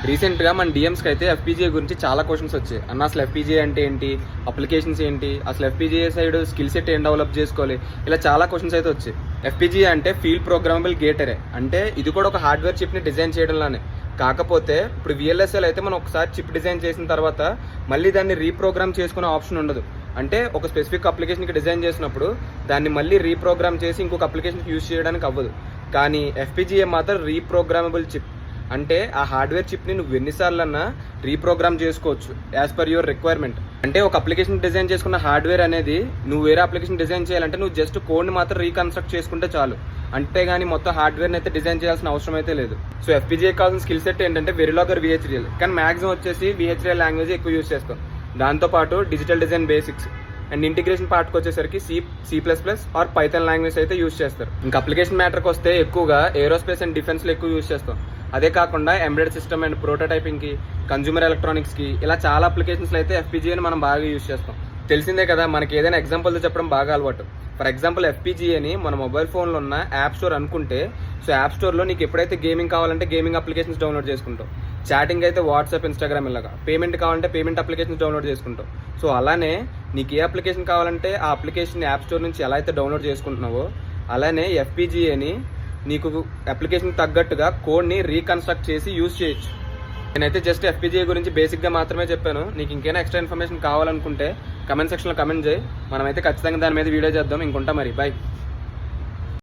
రీసెంట్గా మన డిఎమ్స్కి అయితే ఎఫ్పీజీఏ గురించి చాలా క్వశ్చన్స్ వచ్చాయి. అన్న అసలు ఎఫ్పీజీఏ అంటే ఏంటి, అప్లికేషన్స్ ఏంటి, అసలు ఎఫ్పీజీఏ సైడ్ స్కిల్ సెట్ ఏం డెవలప్ చేసుకోవాలి, ఇలా చాలా క్వశ్చన్స్ అయితే వచ్చాయి. ఎఫ్పీజీఏ అంటే ఫీల్డ్ ప్రోగ్రామబుల్ గేట్ అరే, అంటే ఇది కూడా ఒక హార్డ్వేర్ చిప్ని డిజైన్ చేయడంలోనే. కాకపోతే ఇప్పుడు విఎల్ఎస్ఎల్ అయితే మనం ఒకసారి చిప్ డిజైన్ చేసిన తర్వాత మళ్ళీ దాన్ని రీప్రోగ్రామ్ చేసుకునే ఆప్షన్ ఉండదు. అంటే ఒక స్పెసిఫిక్ అప్లికేషన్కి డిజైన్ చేసినప్పుడు దాన్ని మళ్ళీ రీప్రోగ్రామ్ చేసి ఇంకొక అప్లికేషన్కి యూజ్ చేయడానికి అవ్వదు. కానీ ఎఫ్పీజీఏ మాత్రం రీప్రోగ్రామబుల్ చిప్, అంటే ఆ హార్డ్వేర్ చిప్ని నువ్వు ఎన్నిసార్లన్నా రీప్రోగ్రామ్ చేసుకోవచ్చు యాజ్ పర్ యువర్ రిక్వైర్మెంట్. అంటే ఒక అప్లికేషన్ డిజైన్ చేసుకున్న హార్డ్వేర్ అనేది నువ్వు వేరే అప్లికేషన్ డిజైన్ చేయాలంటే నువ్వు జస్ట్ కోడ్ని మాత్రం రీకన్స్ట్రక్ట్ చేసుకుంటే చాలు, అంతేగాని మొత్తం హార్డ్వేర్ని అయితే డిజైన్ చేయాల్సిన అవసరం అయితే లేదు. సో ఎఫ్పీజీఏ కావాల్సిన స్కిల్ సెట్ ఏంటంటే వెరిలాగర్ విహెచ్డిఎల్, కానీ మ్యాక్సిమం వచ్చేసి విహెచ్డిఎల్ లాంగ్వేజ్ ఎక్కువ యూజ్ చేస్తాం. దాంతోపాటు digital design basics and integration పార్ట్కి వచ్చేసరికి C++ ఆర్ పైథాన్ లాంగ్వేజ్ అయితే యూజ్ చేస్తారు. ఇంకా అప్లికేషన్ మ్యాటర్కి వస్తే ఎక్కువగా ఏరోస్పేస్ అండ్ డిఫెన్స్లో ఎక్కువ యూజ్ చేస్తాం. అదే కాకుండా ఎంబెడెడ్ సిస్టమ్ అండ్ ప్రోటోటైపింగ్కి, కన్జ్యూమర్ ఎలక్ట్రానిక్స్కి, ఇలా చాలా అప్లికేషన్స్లో అయితే ఎఫ్పీజీఏని మనం బాగా యూజ్ చేస్తాం. తెలిసిందే కదా, మనకి ఏదైనా ఎగ్జాంపుల్తో చెప్పడం బాగా అలవాటు. ఫర్ ఎగ్జాంపుల్ ఎఫ్పీజీఏని మన మొబైల్ ఫోన్లో ఉన్న యాప్ స్టోర్ అనుకుంటే, సో యాప్ స్టోర్లో నీకు ఎప్పుడైతే గేమింగ్ కావాలంటే గేమింగ్ అప్లికేషన్స్ డౌన్లోడ్ చేసుకుంటావు, చాటింగ్ అయితే వాట్సాప్, ఇన్స్టాగ్రామ్, ఇలాగా పేమెంట్ కావాలంటే పేమెంట్ అప్లికేషన్స్ డౌన్లోడ్ చేసుకుంటావు. సో అలానే నీకు ఏ అప్లికేషన్ కావాలంటే ఆ అప్లికేషన్ యాప్ స్టోర్ నుంచి ఎలా అయితే డౌన్లోడ్ చేసుకుంటున్నావో, అలానే ఎఫ్పీజీఏని నీకు అప్లికేషన్ తగ్గట్టుగా కోడ్ని రీకన్స్ట్రక్ట్ చేసి యూజ్ చేయొచ్చు. నేనైతే జస్ట్ ఎఫ్పీజీఏ గురించి బేసిక్గా మాత్రమే చెప్పాను. నీకు ఇంకేనా ఎక్స్ట్రా ఇన్ఫర్మేషన్ కావాలనుకుంటే కమెంట్ సెక్షన్లో కమెంట్ చేయి, మనమైతే ఖచ్చితంగా దాని మీద వీడియో చేద్దాం. ఇంకుంటా మరి, బాయ్.